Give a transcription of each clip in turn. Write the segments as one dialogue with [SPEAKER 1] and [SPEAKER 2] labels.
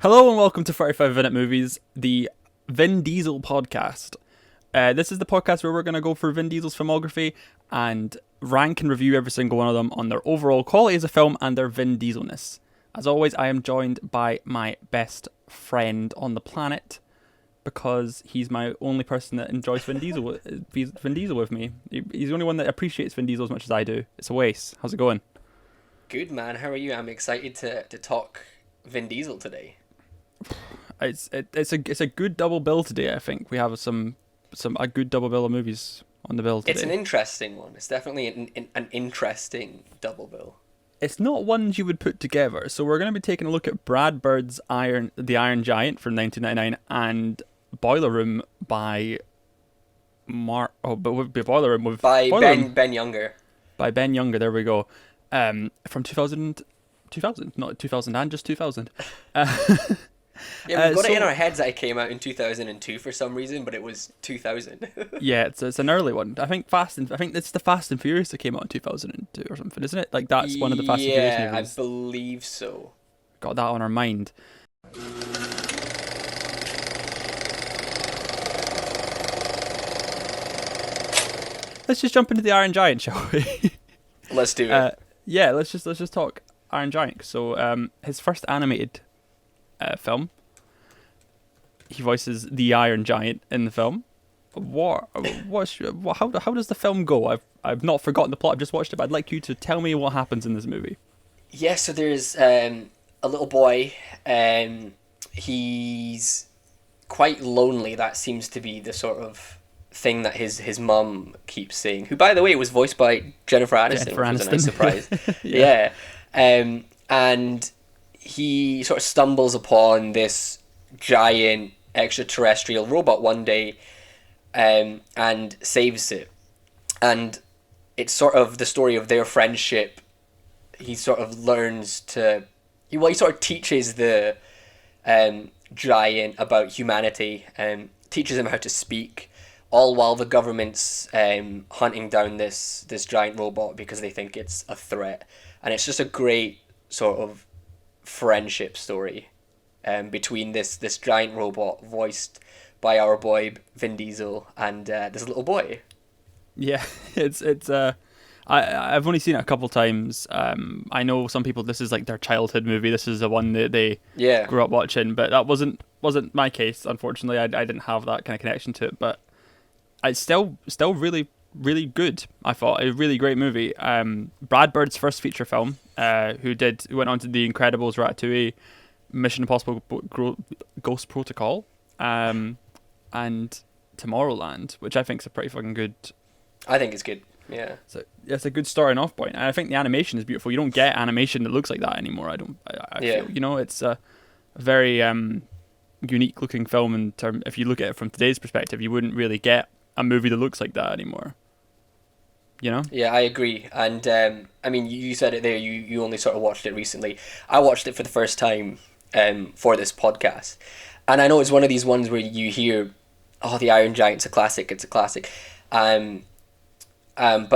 [SPEAKER 1] Hello and welcome to 45 Vinute Movies, the Vin Diesel podcast. This is the podcast where we're going to go for Vin Diesel's filmography and rank and review every single one of them on their overall quality as a film and their Vin Diesel-ness. As always, I am joined by my best friend on the planet because he's my only person that enjoys Vin Diesel with me. He's the only one that appreciates Vin Diesel as much as I do. It's Awais. How's it going?
[SPEAKER 2] Good, man. How are you? I'm excited to talk Vin Diesel today.
[SPEAKER 1] It's a good double bill today. I think we have a good double bill of movies on the bill today.
[SPEAKER 2] It's an interesting one. It's definitely an interesting double bill.
[SPEAKER 1] It's not ones you would put together. So we're going to be taking a look at Brad Bird's The Iron Giant from 1999 and Boiler Room by Boiler Room with
[SPEAKER 2] by
[SPEAKER 1] Boiler Room
[SPEAKER 2] Ben Younger.
[SPEAKER 1] By Ben Younger. There we go. From 2000, not 2000 and just 2000.
[SPEAKER 2] Yeah, we've got it in our heads that it came out in 2002 for some reason, but it was 2000.
[SPEAKER 1] Yeah, it's an early one. I think it's the Fast and Furious that came out in 2002 or something, isn't it? Like that's one of the Fast and Furious movies.
[SPEAKER 2] Yeah, I believe so.
[SPEAKER 1] Got that on our mind. Let's just jump into the Iron Giant, shall we?
[SPEAKER 2] Let's do it.
[SPEAKER 1] Yeah, let's just talk Iron Giant. So, his first animated film. He voices the Iron Giant in the film. How does the film go? I've not forgotten the plot. I've just watched it. But I'd like you to tell me what happens in this movie.
[SPEAKER 2] Yeah, so there's a little boy. He's quite lonely. That seems to be the sort of thing that his mum keeps saying. Who, by the way, was voiced by Jennifer Aniston, which was a nice surprise. Yeah. And he sort of stumbles upon this giant extraterrestrial robot one day and saves it. And it's sort of the story of their friendship. He sort of learns to... he sort of teaches the giant about humanity and teaches him how to speak, all while the government's hunting down this giant robot because they think it's a threat. And it's just a great sort of friendship story between this giant robot voiced by our boy Vin Diesel and this little boy.
[SPEAKER 1] Yeah, I've only seen it a couple times. I know some people, this is like their childhood movie. This is the one that they grew up watching, but that wasn't my case. Unfortunately, I didn't have that kind of connection to it, but it's still really, really good. I thought a really great movie. Brad Bird's first feature film, who went on to The Incredibles, Ratatouille, Mission Impossible, Ghost Protocol, and Tomorrowland, which I think is a pretty fucking good.
[SPEAKER 2] I think it's good. Yeah.
[SPEAKER 1] So it's a good starting off point, and I think the animation is beautiful. You don't get animation that looks like that anymore. I feel, it's a very unique looking film in term. If you look at it from today's perspective, you wouldn't really get a movie that looks like that anymore.
[SPEAKER 2] Yeah, I agree. And I mean, you said it there. You only sort of watched it recently. I watched it for the first time for this podcast, and I know it's one of these ones where you hear, "Oh, the Iron Giant's a classic. It's a classic." But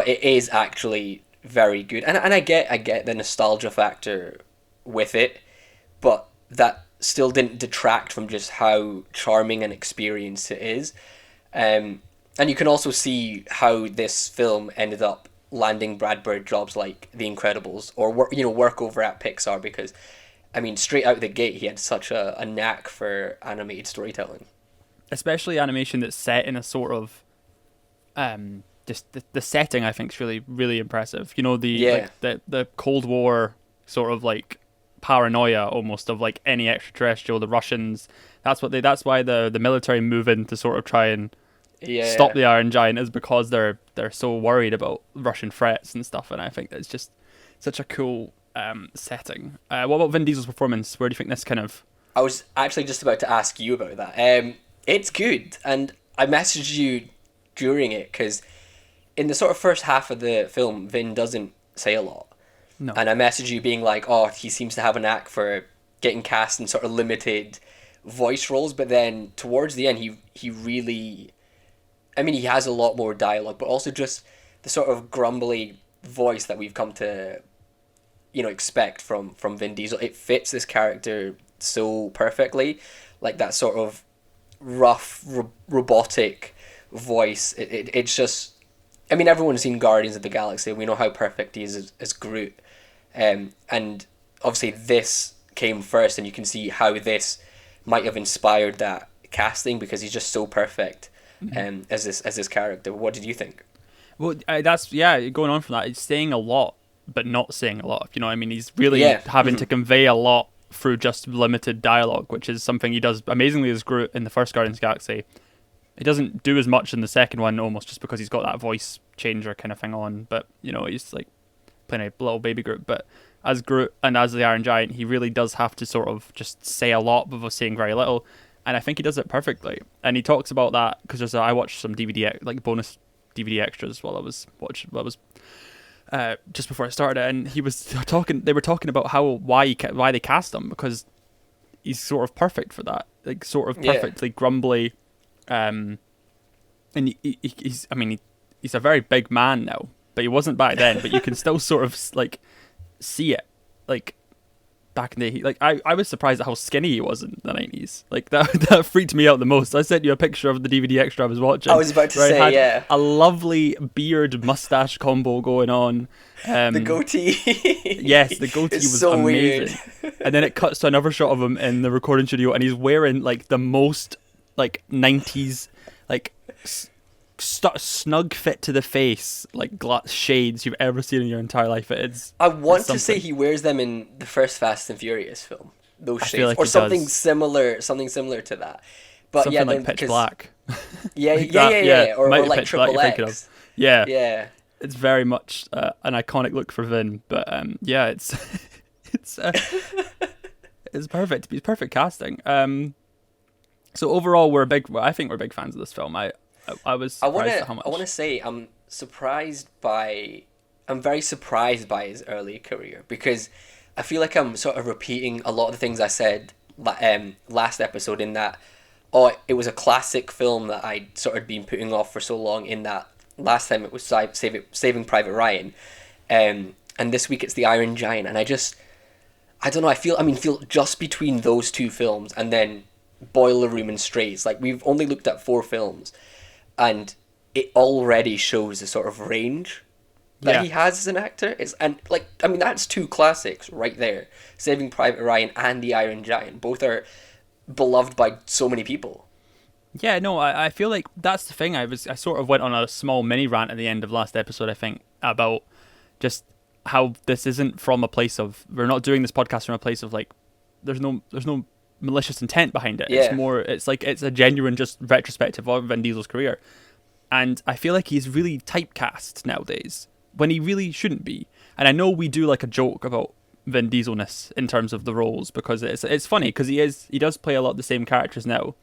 [SPEAKER 2] it is actually very good, and I get the nostalgia factor with it, but that still didn't detract from just how charming an experience it is. And you can also see how this film ended up landing Brad Bird jobs like The Incredibles or work over at Pixar, because I mean, straight out the gate he had such a knack for animated storytelling,
[SPEAKER 1] especially animation that's set in a sort of just the setting. I think is really, really impressive. The Cold War sort of like paranoia almost of like any extraterrestrial, the Russians. That's why the military move in to sort of try and stop the Iron Giant, is because they're so worried about Russian threats and stuff. And I think that's just such a cool setting. What about Vin Diesel's performance? Where do you think this kind of...
[SPEAKER 2] I was actually just about to ask you about that. It's good, and I messaged you during it because in the sort of first half of the film, Vin doesn't say a lot.
[SPEAKER 1] No.
[SPEAKER 2] And I messaged you being like, oh, he seems to have a knack for getting cast in sort of limited voice roles, but then towards the end, he really... I mean, he has a lot more dialogue, but also just the sort of grumbly voice that we've come to, expect from Vin Diesel. It fits this character so perfectly, like that sort of rough, robotic voice. It's just, I mean, everyone's seen Guardians of the Galaxy. We know how perfect he is as Groot, and obviously this came first, and you can see how this might have inspired that casting because he's just so perfect, as this character. What did you think?
[SPEAKER 1] Well, that's going on from that. It's saying a lot, but not saying a lot. If you know what I mean, he's really having to convey a lot through just limited dialogue, which is something he does amazingly as Groot in the first Guardians of the Galaxy. He doesn't do as much in the second one, almost just because he's got that voice changer kind of thing on. But you know, he's like playing a little baby Groot. But as Groot and as the Iron Giant, he really does have to sort of just say a lot before saying very little. And I think he does it perfectly. And he talks about that because I watched some DVD, like bonus DVD extras while I was just before I started it, and they were talking about why they cast him, because he's sort of perfect for that, like sort of perfectly grumbly, and he's a very big man now, but he wasn't back then, but you can still sort of like see it, like back in the day. Like I was surprised at how skinny he was in the 90s. Like that freaked me out the most. I sent you a picture of the DVD extra I was watching.
[SPEAKER 2] I was about to say,
[SPEAKER 1] a lovely beard mustache combo going on.
[SPEAKER 2] The goatee.
[SPEAKER 1] Yes, the goatee was so amazing. Weird. And then it cuts to another shot of him in the recording studio, and he's wearing like the most like 90s like snug fit to the face, like glass shades you've ever seen in your entire life.
[SPEAKER 2] I want to say he wears them in the first Fast and Furious film. Those shades, like, or something similar to that. But
[SPEAKER 1] something like Pitch Black.
[SPEAKER 2] Yeah. Or like Triple X.
[SPEAKER 1] Yeah. It's very much an iconic look for Vin, but it's it's perfect. It's perfect casting. So overall, I think we're big fans of this film. I was surprised at how much.
[SPEAKER 2] I want to say I'm very surprised by his early career, because I feel like I'm sort of repeating a lot of the things I said last episode, in that it was a classic film that I'd sort of been putting off for so long, in that last time it was Saving Private Ryan, and this week it's The Iron Giant, and I don't know, I feel just between those two films and then Boiler Room and Strays, like we've only looked at 4 films, and it already shows the sort of range that he has as an actor. That's 2 classics right there. Saving Private Ryan and The Iron Giant. Both are beloved by so many people.
[SPEAKER 1] Yeah, no, I feel like that's the thing. I sort of went on a small mini rant at the end of last episode, I think, about just how this isn't from a place of, we're not doing this podcast from a place of like, there's no malicious intent behind it. It's more, it's a genuine just retrospective of Vin Diesel's career, and I feel like he's really typecast nowadays when he really shouldn't be. And I know we do like a joke about Vin Diesel-ness in terms of the roles, because it's funny because he does play a lot of the same characters now,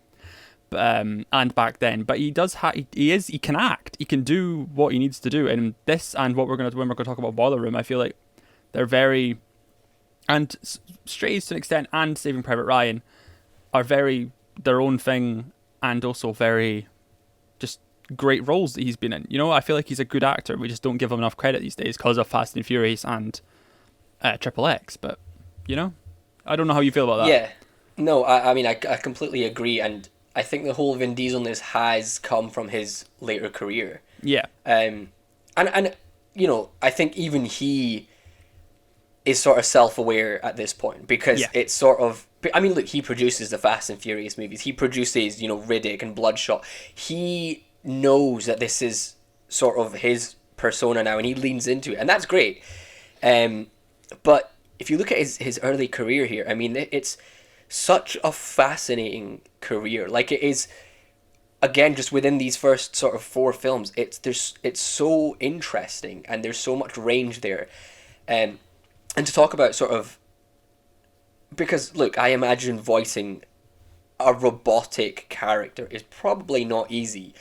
[SPEAKER 1] and back then, but he can act, he can do what he needs to do, and this and what we're going to do when we're going to talk about Boiler Room, I feel like they're very, and Strays to an extent and Saving Private Ryan are very their own thing, and also very just great roles that he's been in. You know, I feel like he's a good actor. We just don't give him enough credit these days because of Fast and Furious and Triple X. But, you know, I don't know how you feel about that.
[SPEAKER 2] Yeah. No, I completely agree, and I think the whole Vin Diesel-ness has come from his later career.
[SPEAKER 1] Yeah.
[SPEAKER 2] And you know, I think even he is sort of self-aware at this point, because it's sort of, I mean, look, he produces the Fast and Furious movies. He produces, you know, Riddick and Bloodshot. He knows that this is sort of his persona now, and he leans into it, and that's great. But if you look at his early career here, I mean, it's such a fascinating career. Like, it is, again, just within these first sort of 4 films, it's so interesting, and there's so much range there. And to talk about sort of, because look, I imagine voicing a robotic character is probably not easy,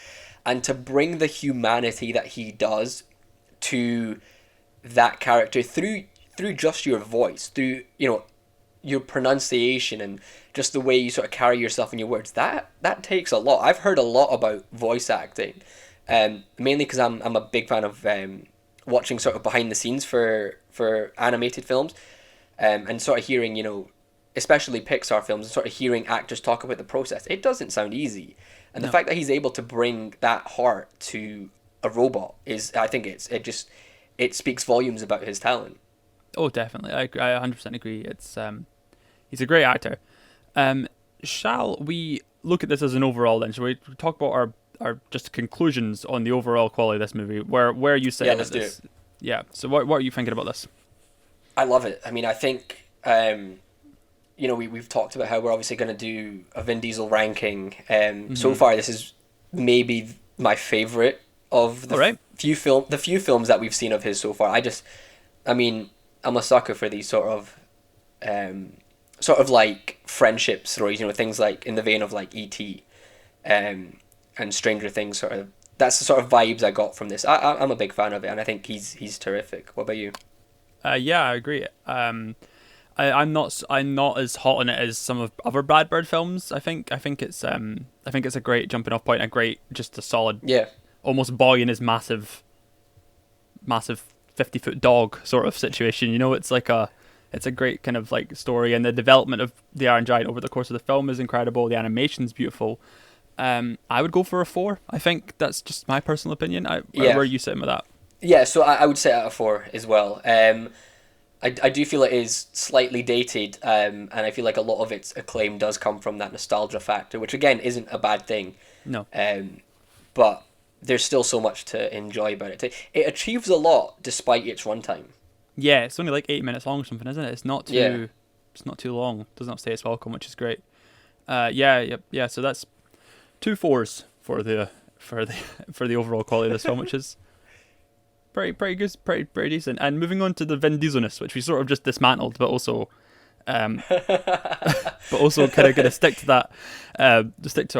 [SPEAKER 2] and to bring the humanity that he does to that character through just your voice, through, you know, your pronunciation and just the way you sort of carry yourself in your words, that takes a lot. I've heard a lot about voice acting, mainly because I'm a big fan of watching sort of behind the scenes for animated films, and sort of hearing, you know, especially Pixar films, and sort of hearing actors talk about the process, it doesn't sound easy. And the
[SPEAKER 1] No.
[SPEAKER 2] fact that he's able to bring that heart to a robot I think it speaks volumes about his talent.
[SPEAKER 1] Oh, definitely. I 100% agree. It's he's a great actor. Shall we look at this as an overall then? Shall we talk about our just conclusions on the overall quality of this movie? Where are you sitting?
[SPEAKER 2] Yeah, let's do it.
[SPEAKER 1] Yeah. So what are you thinking about this?
[SPEAKER 2] I love it. I mean, I think we've talked about how we're obviously going to do a Vin Diesel ranking. So far, this is maybe my favorite of the few films that we've seen of his so far. I mean, I'm a sucker for these sort of like friendship stories. Things like in the vein of like E.T. And Stranger Things. Sort of that's the sort of vibes I got from this. I'm a big fan of it, and I think he's terrific. What about you?
[SPEAKER 1] Yeah, I agree. I'm not as hot on it as some of other Brad Bird films. I think it's a great jumping off point, just a solid, almost boy in his massive 50-foot dog sort of situation. It's a great kind of like story, and the development of the Iron Giant over the course of the film is incredible. The animation's beautiful. I would go for a 4. I think that's just my personal opinion. Where are you sitting with that?
[SPEAKER 2] Yeah, so I would say at a 4 as well. I do feel it is slightly dated, and I feel like a lot of its acclaim does come from that nostalgia factor, which again isn't a bad thing.
[SPEAKER 1] No.
[SPEAKER 2] But there's still so much to enjoy about it. It achieves a lot despite its runtime.
[SPEAKER 1] Yeah, it's only like 8 minutes long or something, isn't it? It's not too long. It does not say it's welcome, which is great. Yeah. So that's 2 4s for the overall quality of this film, which is pretty good, pretty decent. And moving on to the Vin Diesel-ness, which we sort of just dismantled, but also kind of going to stick to that, stick to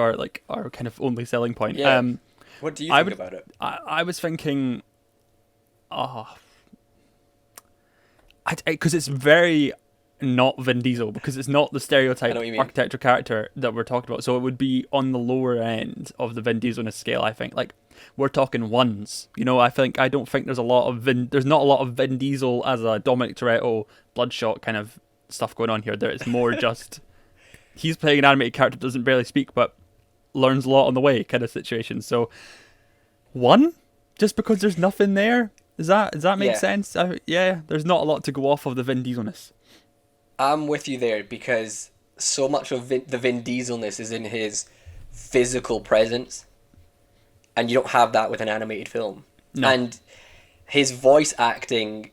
[SPEAKER 1] our kind of only selling point.
[SPEAKER 2] Yeah. What do you think about it?
[SPEAKER 1] I was thinking, because it's very not Vin Diesel, because it's not the stereotype architecture character that we're talking about. So it would be on the lower end of the Vin Diesel-ness scale, I think. Like, we're talking ones. I don't think there's not a lot of Vin Diesel as a Dominic Toretto Bloodshot kind of stuff going on here. There is more just he's playing an animated character that doesn't barely speak but learns a lot on the way kind of situation. So 1, just because there's nothing there. Does that make sense? There's not a lot to go off of the Vin Diesel-ness.
[SPEAKER 2] I'm with you there, because so much of the Vin Diesel-ness is in his physical presence, and you don't have that with an animated film.
[SPEAKER 1] No.
[SPEAKER 2] And his voice acting,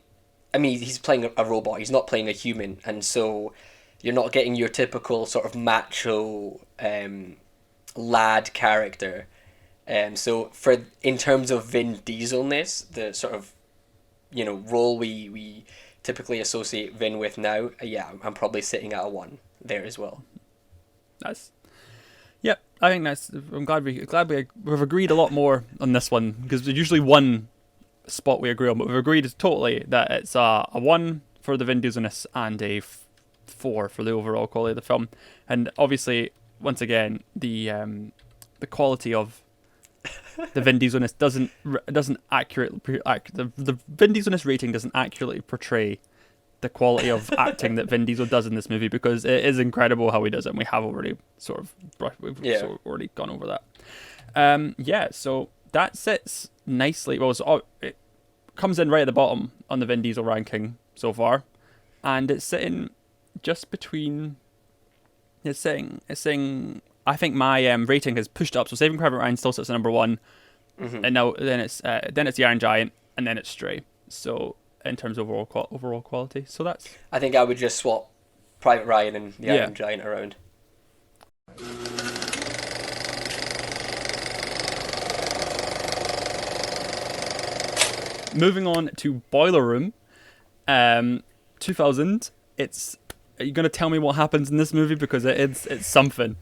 [SPEAKER 2] I mean, he's playing a robot, he's not playing a human, and so you're not getting your typical sort of macho lad character. So in terms of Vin Diesel-ness, the sort of role we typically associate Vin with now, I'm probably sitting at a 1 there as well.
[SPEAKER 1] Nice. Yep, I think I'm glad we've agreed a lot more on this one, because there's usually one spot we agree on, but we've agreed totally that it's a 1 for the Vin Diesel-ness and a 4 for the overall quality of the film. And obviously, once again, the quality of the Vin Diesel-ness doesn't accurately the Vin Diesel-ness rating doesn't accurately portray the quality of acting that Vin Diesel does in this movie, because it is incredible how he does it, and we have already already gone over that. So that sits nicely. Well, it comes in right at the bottom on the Vin Diesel ranking so far, and it's sitting just between. It's saying. I think my rating has pushed up, so Saving Private Ryan still sits at number 1, and now then it's the Iron Giant, and then it's Stray. So in terms of overall quality, so that's.
[SPEAKER 2] I think I would just swap Private Ryan and the Iron Giant around.
[SPEAKER 1] Moving on to Boiler Room, 2000. Are you going to tell me what happens in this movie, because it's something?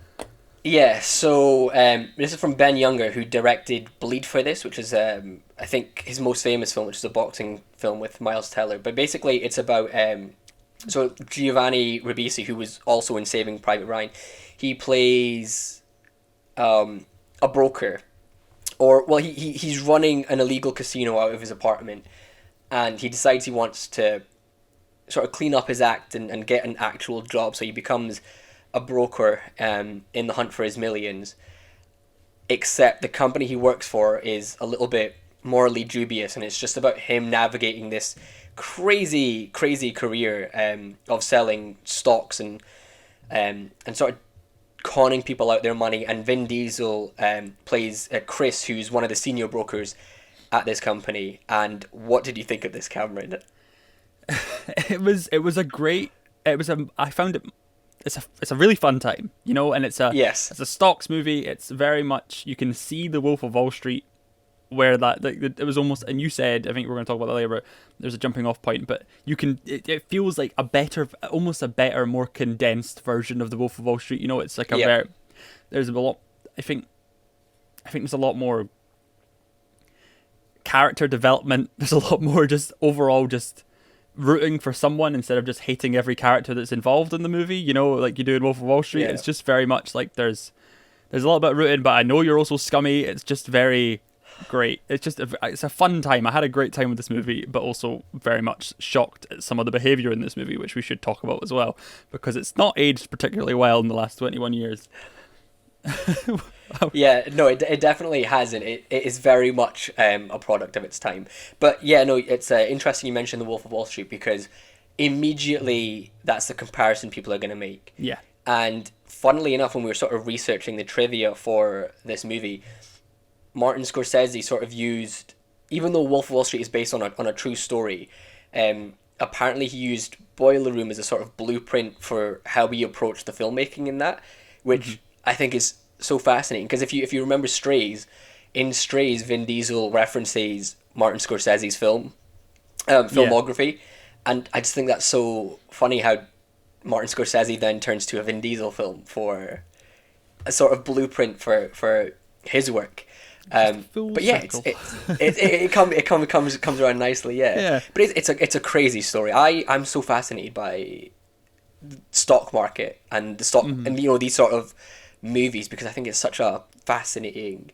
[SPEAKER 2] Yeah, so this is from Ben Younger, who directed Bleed for this, which is, I think, his most famous film, which is a boxing film with Miles Teller. But basically, it's about so Giovanni Ribisi, who was also in Saving Private Ryan. He plays a broker, he's running an illegal casino out of his apartment, and he decides he wants to sort of clean up his act and get an actual job. So he becomes a broker in the hunt for his millions. Except the company he works for is a little bit morally dubious, and it's just about him navigating this crazy career of selling stocks and sort of conning people out their money. And Vin Diesel plays Chris, who's one of the senior brokers at this company. And what did you think of this, Cameron?
[SPEAKER 1] I found it. It's a really fun time, you know, and it's a stocks movie. It's very much, you can see the Wolf of Wall Street, where it was almost, and you said, I think we're going to talk about that later, but there's a jumping off point, but it feels like almost a better, more condensed version of the Wolf of Wall Street. You know, it's like there's a lot. I think there's a lot more character development. There's a lot more just overall just rooting for someone instead of just hating every character that's involved in the movie, you know, like you do in Wolf of Wall Street. It's just very much like there's a little bit rooted, but I know you're also scummy. It's just very great. It's a fun time. I had a great time with this movie, but also very much shocked at some of the behaviour in this movie, which we should talk about as well, because it's not aged particularly well in the last 21 years.
[SPEAKER 2] Yeah, no, it definitely hasn't. It is very much a product of its time. But yeah, no, it's interesting you mentioned The Wolf of Wall Street, because immediately that's the comparison people are going to make.
[SPEAKER 1] Yeah.
[SPEAKER 2] And funnily enough, when we were sort of researching the trivia for this movie, Martin Scorsese sort of used, even though Wolf of Wall Street is based on a true story, apparently he used Boiler Room as a sort of blueprint for how we approach the filmmaking in that, which I think is so fascinating, because if you remember Strays, in Strays, Vin Diesel references Martin Scorsese's filmography, and I just think that's so funny how Martin Scorsese then turns to a Vin Diesel film for a sort of blueprint for his work. But yeah, it comes around nicely, yeah. But it's a crazy story. I'm so fascinated by stock market and the stock and you know these sort of movies, because I think it's such a fascinating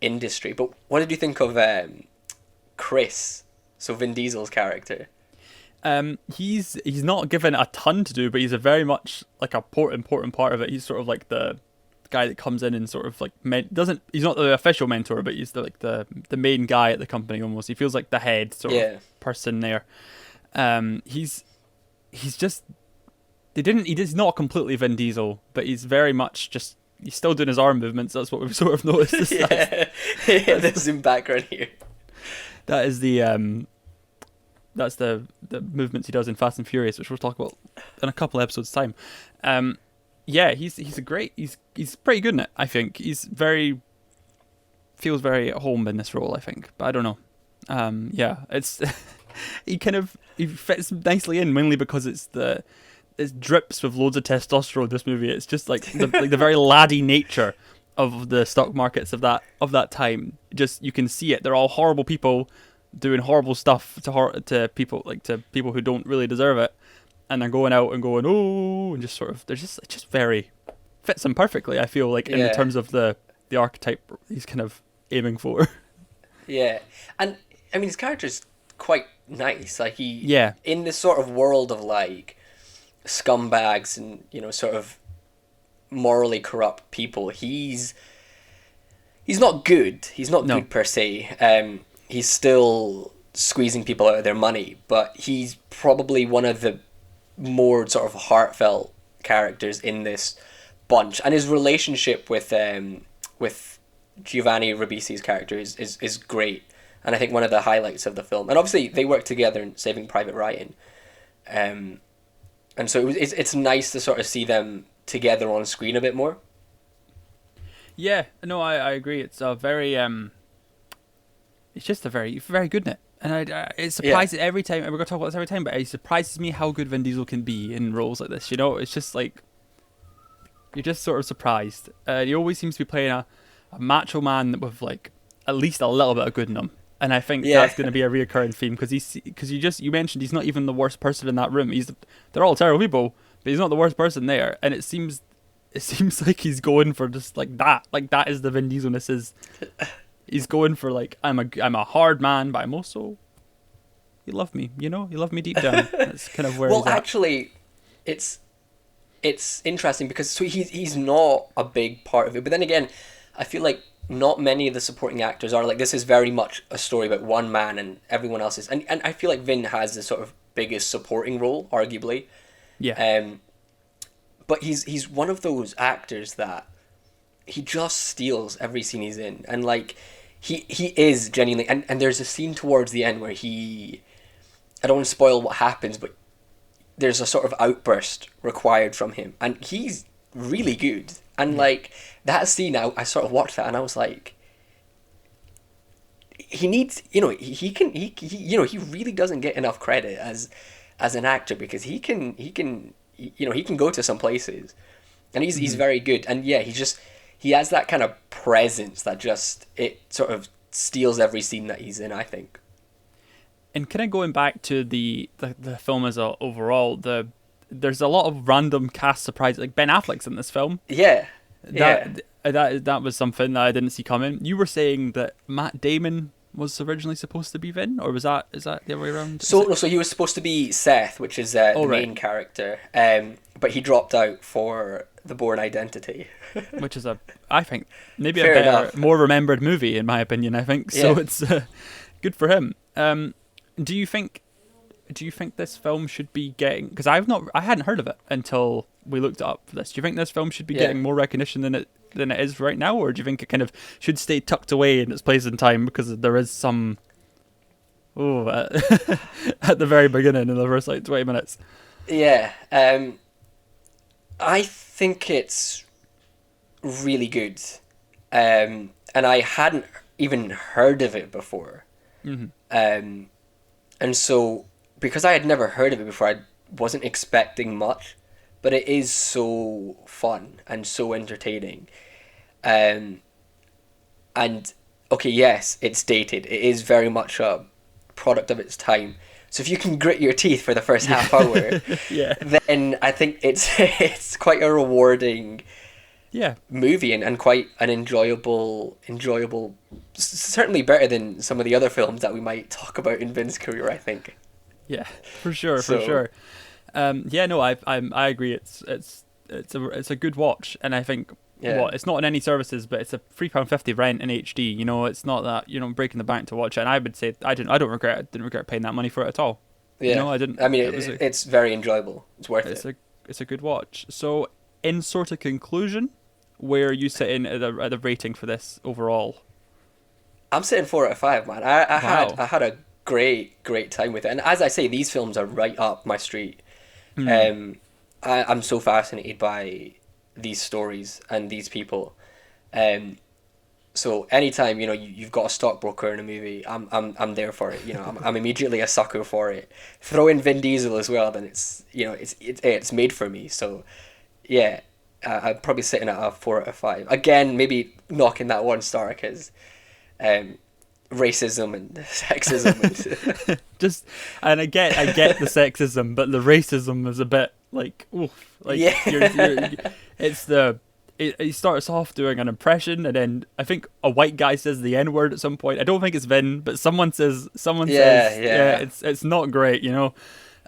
[SPEAKER 2] industry. But what did you think of Chris, so Vin Diesel's character?
[SPEAKER 1] He's not given a ton to do, but he's a very much like a important part of it. He's sort of like the guy that comes in and sort of like he's not the official mentor, but he's the main guy at the company almost. He feels like the head sort of person there. He's just he's not completely Vin Diesel, but he's very much just, he's still doing his arm movements. That's what we've sort of noticed.
[SPEAKER 2] There's some background here.
[SPEAKER 1] That is that's the movements he does in Fast and Furious, which we'll talk about in a couple of episodes' time. He's pretty good in it. I think feels very at home in this role, I think, but I don't know. It's he fits nicely in, mainly because it drips with loads of testosterone. This movie, it's just like the very laddie nature of the stock markets of that time. Just, you can see it. They're all horrible people doing horrible stuff to people who don't really deserve it, and they're going out and going, oh, and just sort of, it just very fits him perfectly, I feel like, in terms of the archetype he's kind of aiming for.
[SPEAKER 2] Yeah, and I mean his character's quite nice. Like in this sort of world of like scumbags and, you know, sort of morally corrupt people, he's not good. He's not good per se. He's still squeezing people out of their money, but he's probably one of the more sort of heartfelt characters in this bunch, and his relationship with Giovanni Ribisi's character is great, and I think one of the highlights of the film. And obviously they work together in Saving Private Ryan, and so it's nice to sort of see them together on screen a bit more.
[SPEAKER 1] Yeah, no, I agree. It's a very it's just very good in it. And it surprises every time, and we're going to talk about this every time, but it surprises me how good Vin Diesel can be in roles like this, you know? It's just like, you're just sort of surprised. He always seems to be playing a macho man with like at least a little bit of good in him. And I think that's going to be a reoccurring theme, because you mentioned he's not even the worst person in that room. They're all terrible people, but he's not the worst person there. And it seems like he's going for just like that. Like, that is the Vin Diesel-ness. He's going for like, I'm a hard man, but I'm also you love me, you love me deep down. That's kind of where.
[SPEAKER 2] Well, actually, it's interesting because so he's not a big part of it, but then again, I feel like not many of the supporting actors are like, this is very much a story about one man and everyone else is, and I feel like Vin has the sort of biggest supporting role, arguably.
[SPEAKER 1] Yeah.
[SPEAKER 2] But he's one of those actors that he just steals every scene he's in, and like he is genuinely, and there's a scene towards the end where I don't want to spoil what happens, but there's a sort of outburst required from him, and he's really good. And like that scene, I sort of watched that and I was like, he needs, he really doesn't get enough credit as an actor, because he can go to some places, and he's very good. And yeah, he has that kind of presence that just, it sort of steals every scene that he's in, I think.
[SPEAKER 1] And kind of going back to the film as a overall, there's a lot of random cast surprises. Like Ben Affleck's in this film.
[SPEAKER 2] Yeah.
[SPEAKER 1] That was something that I didn't see coming. You were saying that Matt Damon was originally supposed to be Vin, or is that the other way around?
[SPEAKER 2] So he was supposed to be Seth, which is the main character, but he dropped out for The Bourne Identity,
[SPEAKER 1] which is I think maybe a better, more remembered movie in my opinion. I think so. It's good for him. Do you think this film should be getting? Because I hadn't heard of it until we looked it up for this. Do you think this film should be getting more recognition than it is right now, or do you think it kind of should stay tucked away in its place in time because there is some at the very beginning in the first 20 minutes?
[SPEAKER 2] Yeah, I think it's really good, and I hadn't even heard of it before, and so because I had never heard of it before, I wasn't expecting much, but it is so fun and so entertaining. And okay, yes, it's dated. It is very much a product of its time. So if you can grit your teeth for the first half hour, then I think it's quite a rewarding movie, and quite an enjoyable, certainly better than some of the other films that we might talk about in Vin's career, I think.
[SPEAKER 1] Yeah, for sure. I agree. It's a good watch, and I think it's not on any services, but it's a £3.50 rent in HD. It's not that breaking the bank to watch it. And I would say I didn't regret paying that money for it at all.
[SPEAKER 2] Yeah,
[SPEAKER 1] I didn't.
[SPEAKER 2] I mean, it's very enjoyable. It's worth it.
[SPEAKER 1] It's a good watch. So, in sort of conclusion, where are you sitting at the rating for this overall?
[SPEAKER 2] I'm sitting 4 out of 5, man. I had a great time with it, and as I say, these films are right up my street. I'm so fascinated by these stories and these people, so anytime you've got a stockbroker in a movie, I'm there for it. I'm immediately a sucker for it. Throw in Vin Diesel as well, then it's made for me. So yeah, I'm probably sitting at a 4 out of 5. Again, maybe knocking that 1 star because racism and sexism
[SPEAKER 1] and I get the sexism, but the racism is a bit like oof, like he starts off doing an impression, and then I think a white guy says the N-word at some point. I don't think it's Vin, but someone says it's not great.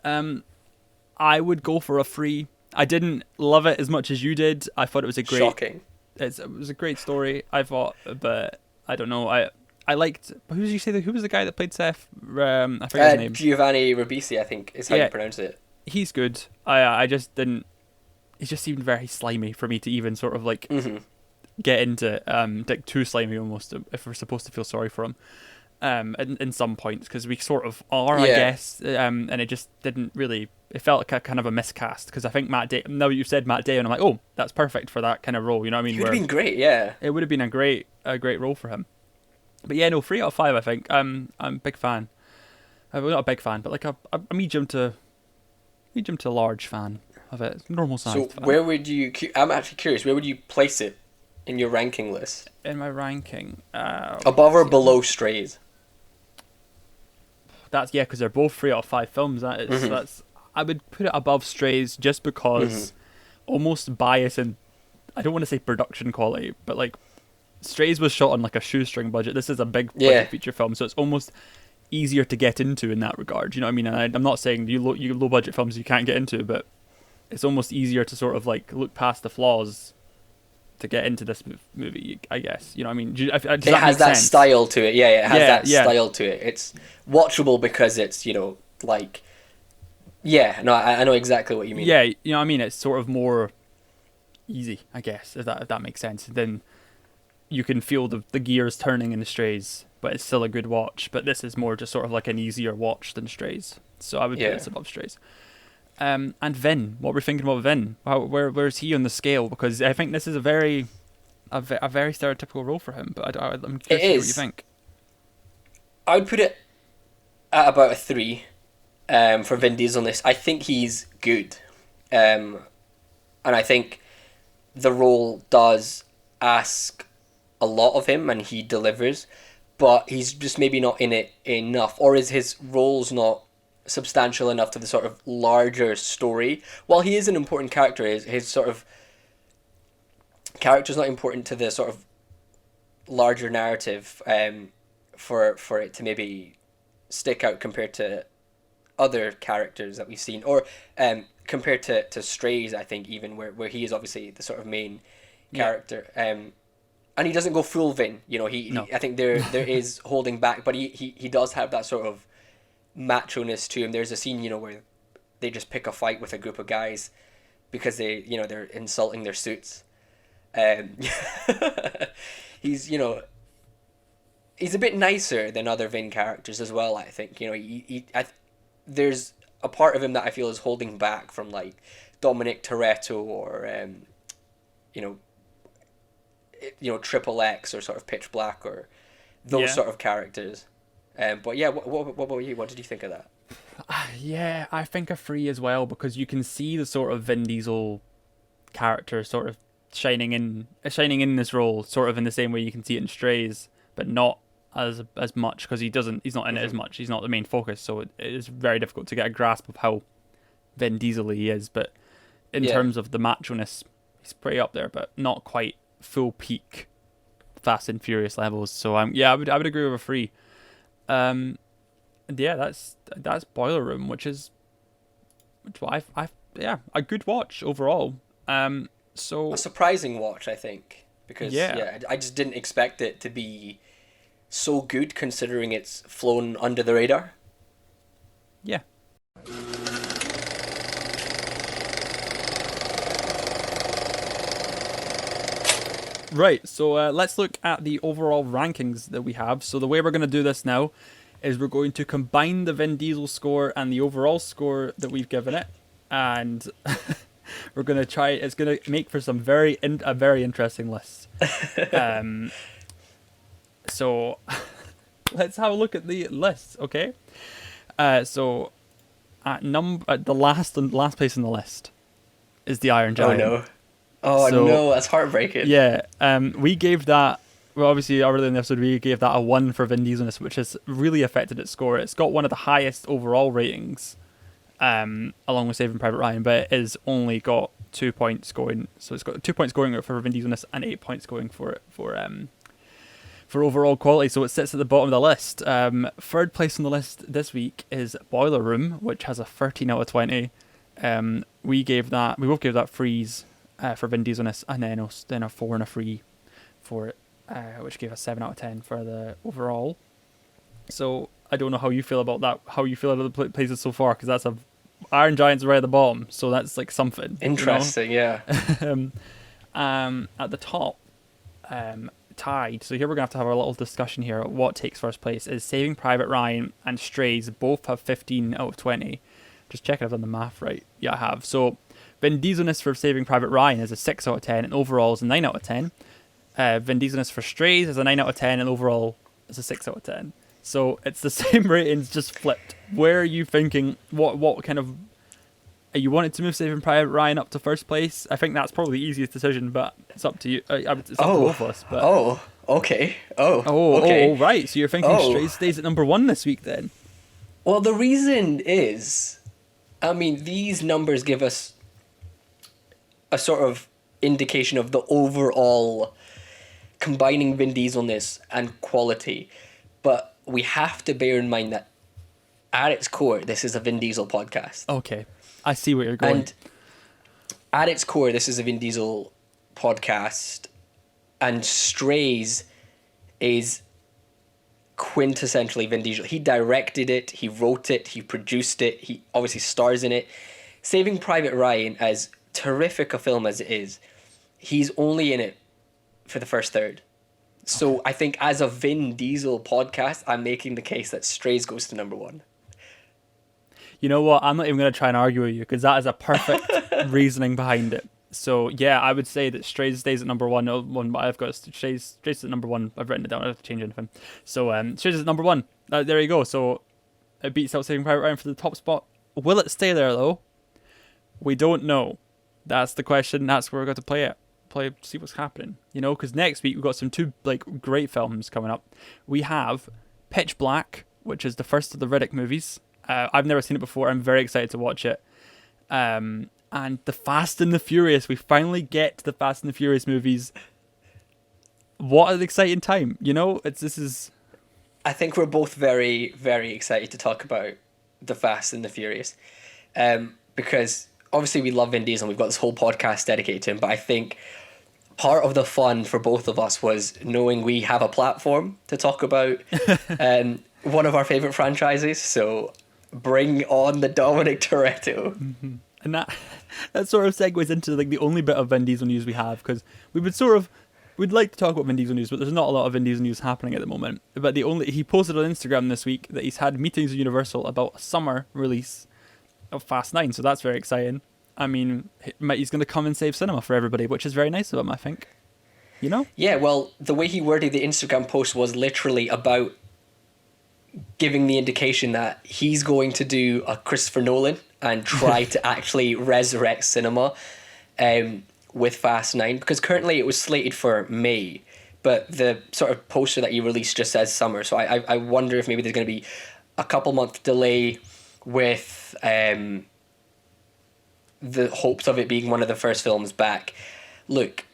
[SPEAKER 1] I would go for a 3. I didn't love it as much as you did. I thought it was
[SPEAKER 2] shocking.
[SPEAKER 1] It was a great story, I thought, but I don't know. I liked. Who did you say? Who was the guy that played Seth? I forget his name.
[SPEAKER 2] Giovanni Ribisi, I think, is how you pronounce it.
[SPEAKER 1] He's good. I just didn't. It just seemed very slimy for me to even sort of like get into. Like too slimy almost. If we're supposed to feel sorry for him, in some points, because we sort of are, I guess. And it just didn't really. It felt like a kind of a miscast, because I think Matt Damon. Now you said Matt Damon, I'm like, oh, that's perfect for that kind of role. You know what I mean?
[SPEAKER 2] It would have been great. Yeah.
[SPEAKER 1] It would have been a great role for him. But yeah, no, 3 out of 5. I think I'm a big fan. Well, not a big fan, but like a medium to large fan of it. Normal size.
[SPEAKER 2] So where would you? I'm actually curious. Where would you place it in your ranking list?
[SPEAKER 1] In my ranking,
[SPEAKER 2] above or below Strays?
[SPEAKER 1] That's because they're both 3 out of 5 films. That's I would put it above Strays just because almost bias, and I don't want to say production quality, but like Strays was shot on like a shoestring budget. This is a big budget feature film, so it's almost easier to get into in that regard. You know what I mean? And I'm not saying you low budget films you can't get into, but it's almost easier to sort of like look past the flaws to get into this movie, I guess. You know what I mean? Does
[SPEAKER 2] it has that
[SPEAKER 1] sense?
[SPEAKER 2] style to it. Yeah, it has that style to it. It's watchable because it's, you know, like... Yeah, no, I know exactly what you mean.
[SPEAKER 1] Yeah, you know what I mean? It's sort of more easy, I guess, if that makes sense. Then you can feel the gears turning in Strays, but it's still a good watch. But this is more just sort of like an easier watch than Strays. So I would put this above Strays. And Vin, what we're thinking about Vin? Where is he on the scale? Because I think this is a very stereotypical role for him. But I'm curious to hear what you think.
[SPEAKER 2] I would put it at about a 3 for Vin Diesel-ness. I think he's good. And I think the role does ask a lot of him, and he delivers. But he's just maybe not in it enough. Or is his roles not substantial enough to the sort of larger story? While he is an important character, his sort of character's not important to the sort of larger narrative for it to maybe stick out compared to other characters that we've seen, or compared to Strays, I think, even where he is obviously the sort of main character. And he doesn't go full Vin, you know. I think there is holding back, but he does have that sort of macho-ness to him. There's a scene, you know, where they just pick a fight with a group of guys because they're insulting their suits. He's, you know, he's a bit nicer than other Vin characters as well, I think. You know, there's a part of him that I feel is holding back from, like, Dominic Toretto or you know, Triple X or sort of Pitch Black or those sort of characters. But yeah, what about you? What did you think of that?
[SPEAKER 1] Yeah, I think a 3 as well, because you can see the sort of Vin Diesel character sort of shining in this role, sort of in the same way you can see it in Strays, but not as much, because he's not in it as much. He's not the main focus, so it is very difficult to get a grasp of how Vin Diesel he is. But in terms of the macho-ness, he's pretty up there, but not quite full peak Fast and Furious levels. So I would agree with a 3. That's Boiler Room, which a good watch overall. So
[SPEAKER 2] a surprising watch, I think, because I just didn't expect it to be so good, considering it's flown under the radar.
[SPEAKER 1] Yeah. Right, so let's look at the overall rankings that we have. So the way we're going to do this now is we're going to combine the Vin Diesel score and the overall score that we've given it, and we're going to try. It's going to make for a very interesting list. So let's have a look at the list, okay? So at the last place on the list is the Iron Giant.
[SPEAKER 2] Oh no, that's heartbreaking.
[SPEAKER 1] Yeah, we gave that. Well, obviously, earlier in the episode, we gave that a 1 for Vin Diesel-ness, which has really affected its score. It's got one of the highest overall ratings, along with Saving Private Ryan, but it has only got 2 points going. So it's got 2 points going for Vin Diesel-ness and 8 points going for overall quality. So it sits at the bottom of the list. Third place on the list this week is Boiler Room, which has a 13 out of 20. We both gave that 3s for Vin Diesel-ness, and then a 4 and a 3 for it. Which gave us 7 out of 10 for the overall. So I don't know how you feel about that. How you feel about the places so far, because Iron Giant's right at the bottom, so that's like something
[SPEAKER 2] interesting.
[SPEAKER 1] You know? At the top, tied. So here we're gonna have to have a little discussion here. What takes first place is Saving Private Ryan and Strays. Both have 15 out of 20. Just checking I've done the math right. Yeah, I have. So Vin Diesel-ness for Saving Private Ryan is a 6 out of 10, and overall is a 9 out of 10. Vin Diesel-ness for Strays is a 9 out of 10, and overall is a 6 out of 10. So it's the same ratings, just flipped. Where are you thinking? What kind of... Are you wanting to move Saving Private Ryan up to first place? I think that's probably the easiest decision, but it's up to you. It's up to both of us. But...
[SPEAKER 2] Okay.
[SPEAKER 1] Okay. Right. So you're thinking Strays stays at number 1 this week, then?
[SPEAKER 2] Well, the reason is... I mean, these numbers give us a sort of indication of the overall... combining Vin Diesel-ness and quality, but we have to bear in mind that at its core, this is a Vin Diesel podcast.
[SPEAKER 1] Okay, I see where you're going.
[SPEAKER 2] And at its core, this is a Vin Diesel podcast, and Strays is quintessentially Vin Diesel. He directed it, he wrote it, he produced it, he obviously stars in it. Saving Private Ryan, as terrific a film as it is, he's only in it for the first third. So I think as a Vin Diesel podcast, I'm making the case that Strays goes to number one.
[SPEAKER 1] You know what? I'm not even going to try and argue with you, because that is a perfect reasoning behind it. So yeah, I would say that Strays stays at number one. But I've got Strays at number one. I've written it down. I don't have to change anything. So Strays is at number one. There you go. So it beats out Saving Private Ryan for the top spot. Will it stay there though? We don't know. That's the question. That's where we're going to see what's happening. You know, because next week we've got some two great films coming up. We have Pitch Black, which is the first of the Riddick movies. I've never seen it before. I'm very excited to watch it. And the Fast and the Furious. We finally get to the Fast and the Furious movies. What an exciting time! You know, this is.
[SPEAKER 2] I think we're both very, very excited to talk about the Fast and the Furious, because obviously we love Vin Diesel and we've got this whole podcast dedicated to him. But I think part of the fun for both of us was knowing we have a platform to talk about one of our favorite franchises. So bring on the Dominic Toretto.
[SPEAKER 1] Mm-hmm. And that sort of segues into the only bit of Vin Diesel news we have, because we'd like to talk about Vin Diesel news, but there's not a lot of Vin Diesel news happening at the moment. But he posted on Instagram this week that he's had meetings with Universal about a summer release of Fast 9, so that's very exciting. I mean, he's going to come and save cinema for everybody, which is very nice of him, I think. You know?
[SPEAKER 2] Yeah, well, the way he worded the Instagram post was literally about giving the indication that he's going to do a Christopher Nolan and try to actually resurrect cinema with Fast 9, because currently it was slated for May, but the sort of poster that he released just says summer, so I wonder if maybe there's going to be a couple month delay with the hopes of it being one of the first films back. Look,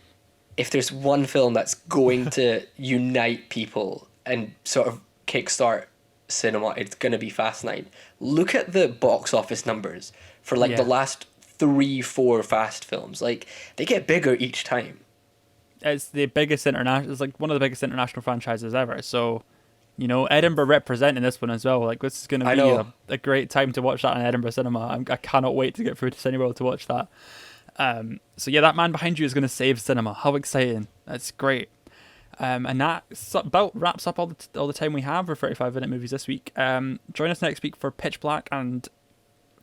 [SPEAKER 2] if there's one film that's going to unite people and sort of kickstart cinema, it's going to be Fast 9. Look at the box office numbers for the last 3-4 Fast films. They get bigger each time.
[SPEAKER 1] It's the biggest it's one of the biggest international franchises ever. So, you know, Edinburgh representing this one as well. This is going to be a great time to watch that in Edinburgh cinema. I cannot wait to get through to Cineworld to watch that. So yeah, that man behind you is going to save cinema. How exciting! That's great. And that about wraps up all the time we have for 35-minute movies this week. Join us next week for Pitch Black and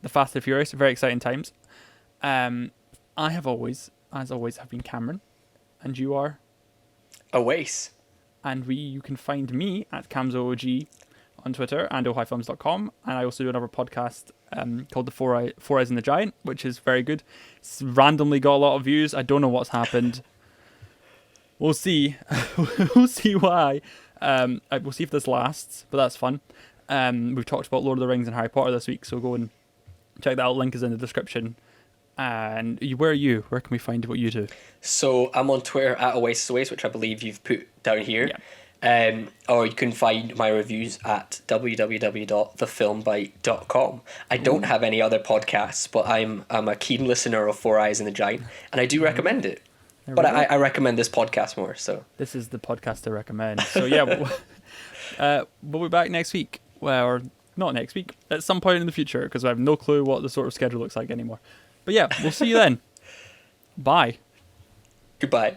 [SPEAKER 1] the Fast and Furious. Very exciting times. I have always have been Cameron, and you are
[SPEAKER 2] Awais.
[SPEAKER 1] And you can find me at CamsOG on Twitter and ohighfilms.com. And I also do another podcast called The Four Eyes and the Giant, which is very good. It's randomly got a lot of views. I don't know what's happened. We'll see. We'll see why. We'll see if this lasts, but that's fun. We've talked about Lord of the Rings and Harry Potter this week, so go and check that out. Link is in the description. And where are you? Where can we find what you do?
[SPEAKER 2] So I'm on Twitter at Awais, which I believe you've put down here. Yeah. Or you can find my reviews at www.thefilmbite.com. I don't have any other podcasts, but I'm a keen listener of Four Eyes and the Giant, and I do recommend it. But I recommend this podcast more. So
[SPEAKER 1] this is the podcast to recommend. So yeah, we'll be back next week. Well, or not next week, at some point in the future, because I have no clue what the sort of schedule looks like anymore. But yeah, we'll see you then. Bye.
[SPEAKER 2] Goodbye.